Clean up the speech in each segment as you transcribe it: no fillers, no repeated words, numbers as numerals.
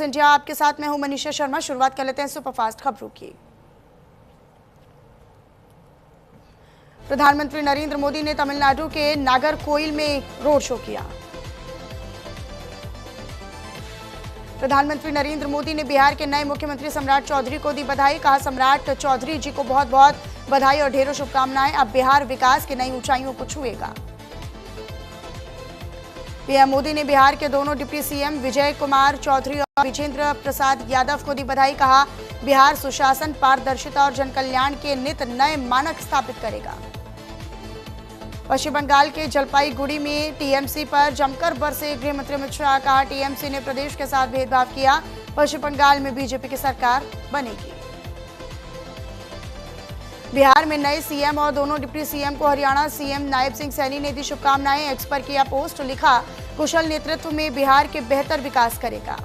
India आपके साथ मैं हूं मनीषा शर्मा। शुरुआत कर लेते हैं सुपरफास्ट खबरों की। प्रधानमंत्री नरेंद्र मोदी ने तमिलनाडु के नागरकोइल में रोड शो किया। प्रधानमंत्री नरेंद्र मोदी ने बिहार के नए मुख्यमंत्री सम्राट चौधरी को दी बधाई। कहा, सम्राट चौधरी जी को बहुत बहुत बधाई और ढेरों शुभकामनाएं। अब बिहार विकास की नई ऊंचाइयों को छुएगा। पीएम मोदी ने बिहार के दोनों डिप्टी सीएम विजय कुमार चौधरी और विजेंद्र प्रसाद यादव को दी बधाई। कहा, बिहार सुशासन, पारदर्शिता और जनकल्याण के नित नए मानक स्थापित करेगा। पश्चिम बंगाल के जलपाईगुड़ी में टीएमसी पर जमकर बरसे गृह मंत्री अमित शाह। कहा, टीएमसी ने प्रदेश के साथ भेदभाव किया। पश्चिम बंगाल में बीजेपी की सरकार बनेगी। बिहार में नए सीएम और दोनों डिप्टी सीएम को हरियाणा सीएम नायब सिंह सैनी ने दी शुभकामनाएं। एक्स पर किया पोस्ट, लिखा, कुशल नेतृत्व में बिहार के बेहतर विकास करेगा।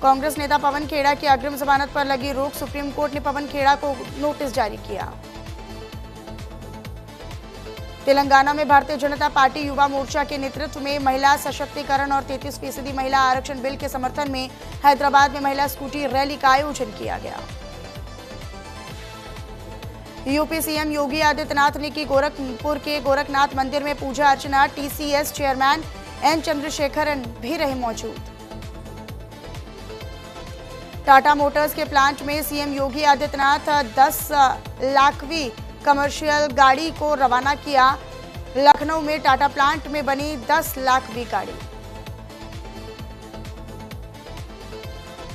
कांग्रेस नेता पवन खेड़ा की अग्रिम जमानत पर लगी रोक। सुप्रीम कोर्ट ने पवन खेड़ा को नोटिस जारी किया। तेलंगाना में भारतीय जनता पार्टी युवा मोर्चा के नेतृत्व में महिला सशक्तिकरण और 33% महिला आरक्षण बिल के समर्थन में हैदराबाद में महिला स्कूटी रैली का आयोजन किया गया। यूपी सीएम योगी आदित्यनाथ ने की गोरखपुर के गोरखनाथ मंदिर में पूजा अर्चना। टीसीएस चेयरमैन एन चंद्रशेखरन भी रहे मौजूद। टाटा मोटर्स के प्लांट में सीएम योगी आदित्यनाथ 10 लाखवीं कमर्शियल गाड़ी को रवाना किया। लखनऊ में टाटा प्लांट में बनी 10 लाखवीं गाड़ी।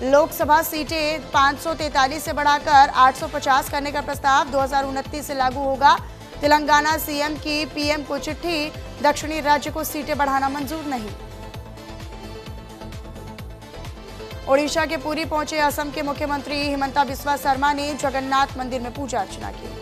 लोकसभा सीटें 543 से बढ़ाकर 850 करने का प्रस्ताव 2029 से लागू होगा। तेलंगाना सीएम की पीएम को चिट्ठी। दक्षिणी राज्य को सीटें बढ़ाना मंजूर नहीं। ओडिशा के पुरी पहुंचे असम के मुख्यमंत्री हिमंता बिस्वा शर्मा ने जगन्नाथ मंदिर में पूजा अर्चना की।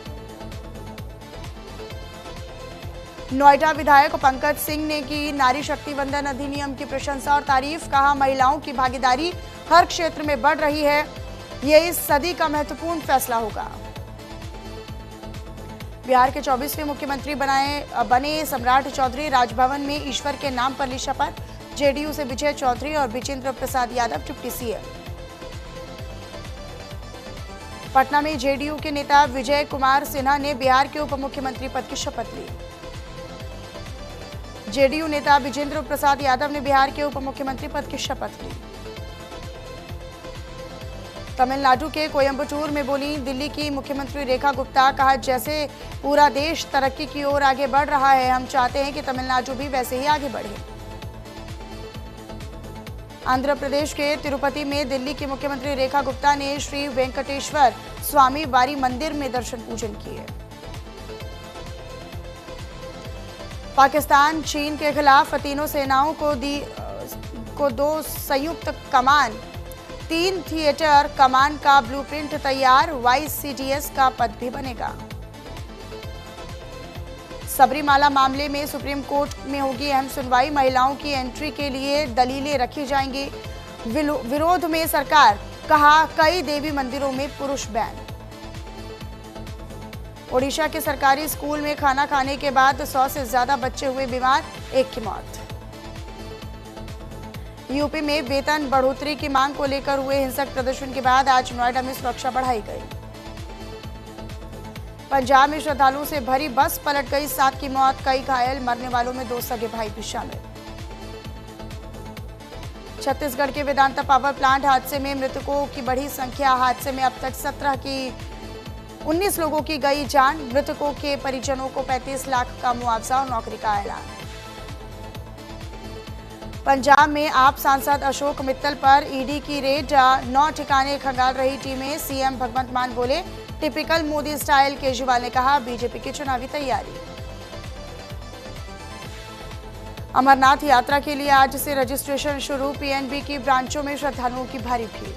नोएडा विधायक पंकज सिंह ने की नारी शक्ति वंदन अधिनियम की प्रशंसा और तारीफ। कहा, महिलाओं की भागीदारी हर क्षेत्र में बढ़ रही है। यह इस सदी का महत्वपूर्ण फैसला होगा। बिहार के 24वें मुख्यमंत्री बने सम्राट चौधरी राजभवन में ईश्वर के नाम पर ली शपथ। जेडीयू से विजय चौधरी और विजेंद्र प्रसाद यादव डिप्टी सीएम। पटना में जेडीयू के नेता विजय कुमार सिन्हा ने बिहार के उप मुख्यमंत्री पद की शपथ ली। जेडीयू नेता विजेंद्र प्रसाद यादव ने बिहार के उप मुख्यमंत्री पद की शपथ ली। तमिलनाडु के कोयंबटूर में बोली दिल्ली की मुख्यमंत्री रेखा गुप्ता। कहा, जैसे पूरा देश तरक्की की ओर आगे बढ़ रहा है, हम चाहते हैं कि तमिलनाडु भी वैसे ही आगे बढ़े। आंध्र प्रदेश के तिरुपति में दिल्ली की मुख्यमंत्री रेखा गुप्ता ने श्री वेंकटेश्वर स्वामी वारी मंदिर में दर्शन पूजन किए। पाकिस्तान चीन के खिलाफ तीनों सेनाओं को 2 संयुक्त कमान, 3 थिएटर कमान का ब्लूप्रिंट तैयार। वाईसीडीएस का पद भी बनेगा। सबरीमाला मामले में सुप्रीम कोर्ट में होगी अहम सुनवाई। महिलाओं की एंट्री के लिए दलीलें रखी जाएंगी। विरोध में सरकार। कहा, कई देवी मंदिरों में पुरुष बैन। ओडिशा के सरकारी स्कूल में खाना खाने के बाद 100 से ज्यादा बच्चे हुए बीमार, 1 की मौत। यूपी में वेतन बढ़ोतरी की मांग को लेकर हुए हिंसक प्रदर्शन के बाद आज नोएडा में सुरक्षा बढ़ाई गई। पंजाब में श्रद्धालुओं से भरी बस पलट गई, 7 की मौत, कई घायल। मरने वालों में 2 सगे भाई भी शामिल। छत्तीसगढ़ के वेदांता पावर प्लांट हादसे में मृतकों की बढ़ी संख्या। हादसे में अब तक 19 लोगों की गई जान। मृतकों के परिजनों को 35 लाख का मुआवजा और नौकरी का ऐलान। पंजाब में आप सांसद अशोक मित्तल पर ईडी की रेड। 9 ठिकाने खंगाल रही टीमें। सीएम भगवंत मान बोले, टिपिकल मोदी स्टाइल। केजरीवाल ने कहा, बीजेपी की चुनावी तैयारी। अमरनाथ यात्रा के लिए आज से रजिस्ट्रेशन शुरू। पीएनबी की ब्रांचों में श्रद्धालुओं की भारी भीड़।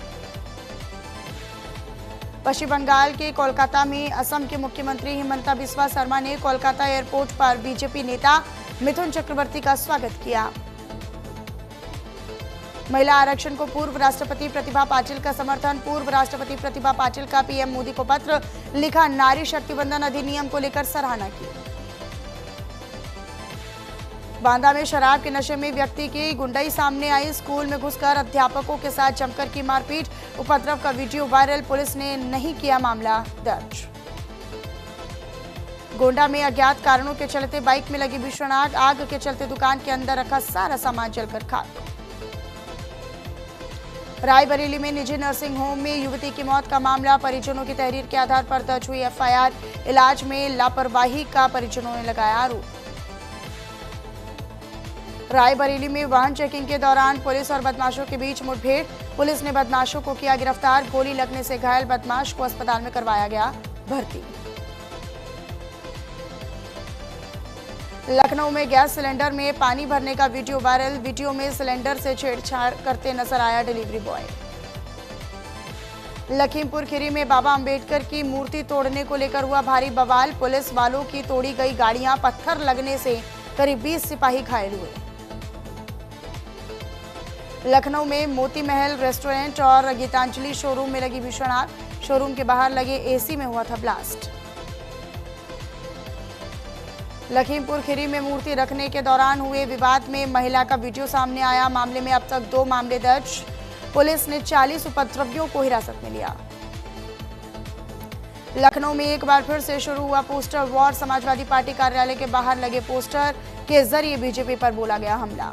पश्चिम बंगाल के कोलकाता में असम के मुख्यमंत्री हिमंता बिस्वा शर्मा ने कोलकाता एयरपोर्ट पर बीजेपी नेता मिथुन चक्रवर्ती का स्वागत किया। महिला आरक्षण को पूर्व राष्ट्रपति प्रतिभा पाटिल का समर्थन। पूर्व राष्ट्रपति प्रतिभा पाटिल का पीएम मोदी को पत्र। लिखा, नारी शक्ति वंदन अधिनियम को लेकर सराहना की। बांदा में शराब के नशे में व्यक्ति की गुंडाई सामने आई। स्कूल में घुसकर अध्यापकों के साथ जमकर की मारपीट, उपद्रव का वीडियो वायरल, पुलिस ने नहीं किया मामला दर्ज। गोंडा में अज्ञात कारणों के चलते बाइक में लगी भीषण आग, आग के चलते दुकान के अंदर रखा सारा सामान जलकर खाक। रायबरेली में निजी नर्सिंग होम में युवती की मौत का मामला, परिजनों की तहरीर के आधार पर दर्ज हुई एफआईआर। इलाज में लापरवाही का परिजनों ने लगाया आरोप। रायबरेली में वाहन चेकिंग के दौरान पुलिस और बदमाशों के बीच मुठभेड़, पुलिस ने बदमाशों को किया गिरफ्तार, गोली लगने से घायल बदमाश को अस्पताल में करवाया गया भर्ती। लखनऊ में गैस सिलेंडर में पानी भरने का वीडियो वायरल, वीडियो में सिलेंडर से छेड़छाड़ करते नजर आया डिलीवरी बॉय। लखीमपुर खीरी में बाबा अंबेडकर की मूर्ति तोड़ने को लेकर हुआ भारी बवाल, पुलिस वालों की तोड़ी गई गाड़ियां, पत्थर लगने से करीब 20 सिपाही घायल हुए। लखनऊ में मोती महल रेस्टोरेंट और गीतांजलि शोरूम में लगी भीषण आग, शोरूम के बाहर लगे एसी में हुआ था ब्लास्ट। लखीमपुर खीरी में मूर्ति रखने के दौरान हुए विवाद में महिला का वीडियो सामने आया, मामले में अब तक 2 मामले दर्ज, पुलिस ने 40 उपद्रवियों को हिरासत में लिया। लखनऊ में एक बार फिर से शुरू हुआ पोस्टर वॉर, समाजवादी पार्टी कार्यालय के बाहर लगे पोस्टर के जरिए बीजेपी पर बोला गया हमला।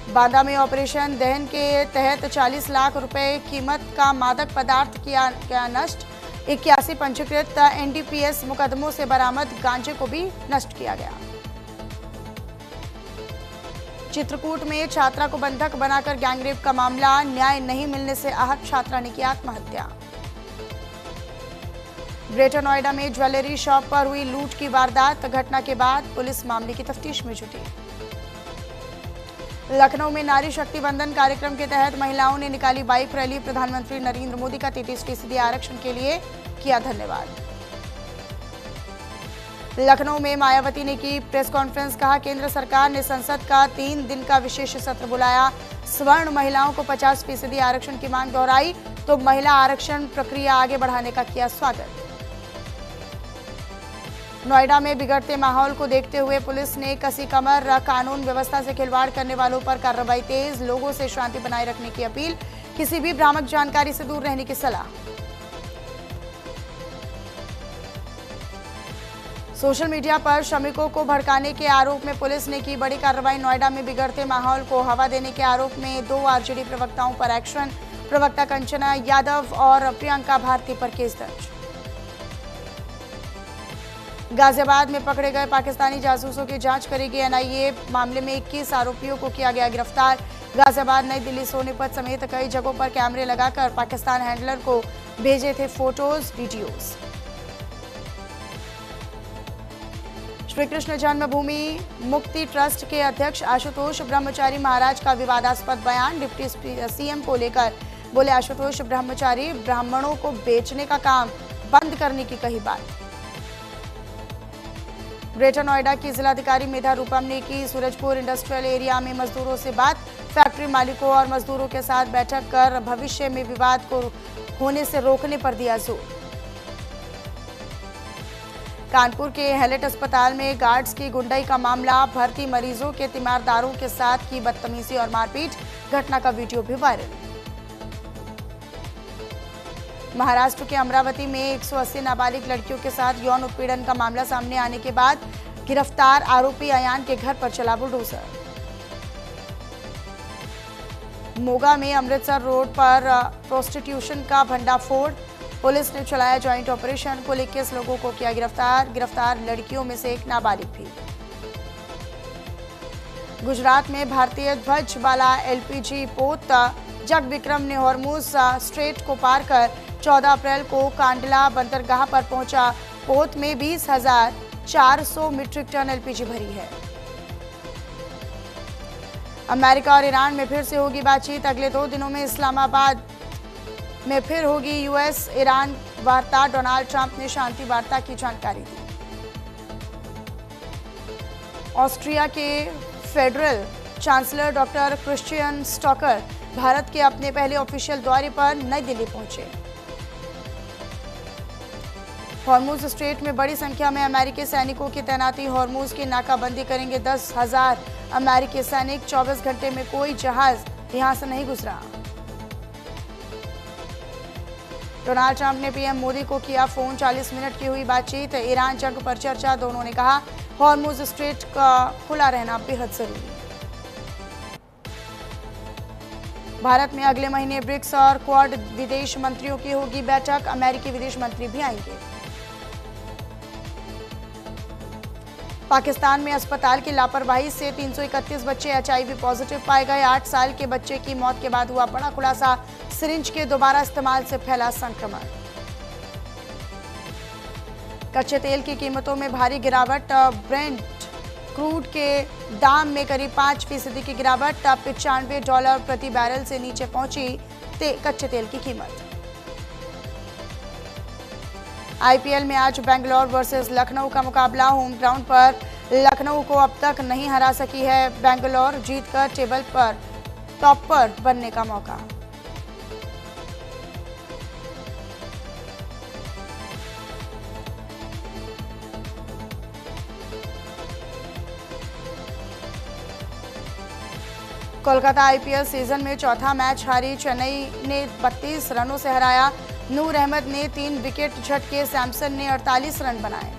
बांदा में ऑपरेशन दहन के तहत 40 लाख रुपए कीमत का मादक पदार्थ किया गया नष्ट, 81 पंजीकृत एनडीपीएस मुकदमों से बरामद गांजे को भी नष्ट किया गया। चित्रकूट में छात्रा को बंधक बनाकर गैंगरेप का मामला, न्याय नहीं मिलने से आहत छात्रा ने की आत्महत्या। ग्रेटर नोएडा में ज्वेलरी शॉप पर हुई लूट की वारदात, घटना के बाद पुलिस मामले की तफ्तीश में जुटी। लखनऊ में नारी शक्ति वंदन कार्यक्रम के तहत महिलाओं ने निकाली बाइक रैली, प्रधानमंत्री नरेंद्र मोदी का 33% आरक्षण के लिए किया धन्यवाद। लखनऊ में मायावती ने की प्रेस कॉन्फ्रेंस, कहा केंद्र सरकार ने संसद का 3 दिन का विशेष सत्र बुलाया, सवर्ण महिलाओं को 50% आरक्षण की मांग दोहराई तो महिला आरक्षण प्रक्रिया आगे बढ़ाने का किया स्वागत। नोएडा में बिगड़ते माहौल को देखते हुए पुलिस ने कसी कमर, कानून व्यवस्था से खिलवाड़ करने वालों पर कार्रवाई तेज, लोगों से शांति बनाए रखने की अपील, किसी भी भ्रामक जानकारी से दूर रहने की सलाह। सोशल मीडिया पर श्रमिकों को भड़काने के आरोप में पुलिस ने की बड़ी कार्रवाई, नोएडा में बिगड़ते माहौल को हवा देने के आरोप में 2 आरजेडी प्रवक्ताओं पर एक्शन, प्रवक्ता कंचना यादव और प्रियंका भारती पर केस दर्ज। गाजियाबाद में पकड़े गए पाकिस्तानी जासूसों की जांच करेगी एनआईए, मामले में 21 आरोपियों को किया गया गिरफ्तार। गाजियाबाद, नई दिल्ली, सोनीपत समेत कई जगहों पर कैमरे लगाकर पाकिस्तान हैंडलर को भेजे थे फोटोज, वीडियोज। श्री कृष्ण जन्मभूमि मुक्ति ट्रस्ट के अध्यक्ष आशुतोष ब्रह्मचारी महाराज का विवादास्पद बयान, डिप्टी सीएम को लेकर बोले आशुतोष ब्रह्मचारी, ब्राह्मणों को बेचने का काम बंद करने की कही बात। ग्रेटर नोएडा की जिलाधिकारी मेधा रूपम ने की सूरजपुर इंडस्ट्रियल एरिया में मजदूरों से बात, फैक्ट्री मालिकों और मजदूरों के साथ बैठक कर भविष्य में विवाद को होने से रोकने पर दिया जोर। कानपुर के हैलेट अस्पताल में गार्ड्स की गुंडाई का मामला, भर्ती मरीजों के तीमारदारों के साथ की बदतमीजी और मारपीट, घटना का वीडियो भी वायरल। महाराष्ट्र के अमरावती में 180 नाबालिग लड़कियों के साथ यौन उत्पीड़न का मामला सामने आने के बाद गिरफ्तार आरोपी अयान के घर पर चला बुलडोजर। मोगा में अमृतसर रोड पर प्रोस्टिट्यूशन का भंडाफोड़, पुलिस ने चलाया ज्वाइंट ऑपरेशन, कुल 21 लोगों को किया गिरफ्तार, गिरफ्तार लड़कियों में से एक नाबालिग भी। गुजरात में भारतीय ध्वज वाला एलपीजी पोत जग विक्रम ने हॉर्मुज स्ट्रेट को पार कर 14 अप्रैल को कांडला बंदरगाह पर पहुंचा। पोत में 20,400 मीट्रिक टन एलपीजी भरी है। अमेरिका और ईरान में फिर से होगी बातचीत, अगले 2 दिनों में इस्लामाबाद में फिर होगी यूएस ईरान वार्ता, डोनाल्ड ट्रंप ने शांति वार्ता की जानकारी दी। ऑस्ट्रिया के federal chancellor doctor Christian stalker Bharat के अपने पहले ऑफिशियल दौरे पर नई दिल्ली पहुंचे। हॉर्मुज स्ट्रेट में बड़ी संख्या में अमेरिकी सैनिकों की तैनाती। हॉर्मुज की नाकाबंदी करेंगे 10,000 अमेरिकी सैनिक। 24 घंटे में कोई जहाज यहां से नहीं गुजरा। डोनाल्ड ट्रंप ने पीएम मोदी को किया फोन। 40 मिनट की हुई बातचीत। ईरान जंग पर चर्चा। दोनों ने कहा हॉर्मुज स्ट्रेट का खुला रहना बेहद जरूरी। भारत में अगले महीने ब्रिक्स और क्वाड विदेश मंत्रियों की होगी बैठक। अमेरिकी विदेश मंत्री भी आएंगे। पाकिस्तान में अस्पताल की लापरवाही से 331 बच्चे एचआईवी पॉजिटिव पाए गए। 8 साल के बच्चे की मौत के बाद हुआ बड़ा खुलासा। सिरिंज के दोबारा इस्तेमाल से फैला संक्रमण। कच्चे तेल की कीमतों में भारी गिरावट। ब्रेंट क्रूड के दाम में करीब 5% की गिरावट। $95 प्रति बैरल से नीचे पहुंची कच्चे तेल की कीमत। आईपीएल में आज बेंगलोर वर्सेस लखनऊ का मुकाबला। होम ग्राउंड पर लखनऊ को अब तक नहीं हरा सकी है बेंगलोर। जीतकर टेबल पर टॉपर बनने का मौका। कोलकाता आईपीएल सीजन में चौथा मैच हारी। चेन्नई ने 32 रनों से हराया। नूर अहमद ने 3 विकेट झटके। सैमसन ने 48 रन बनाए।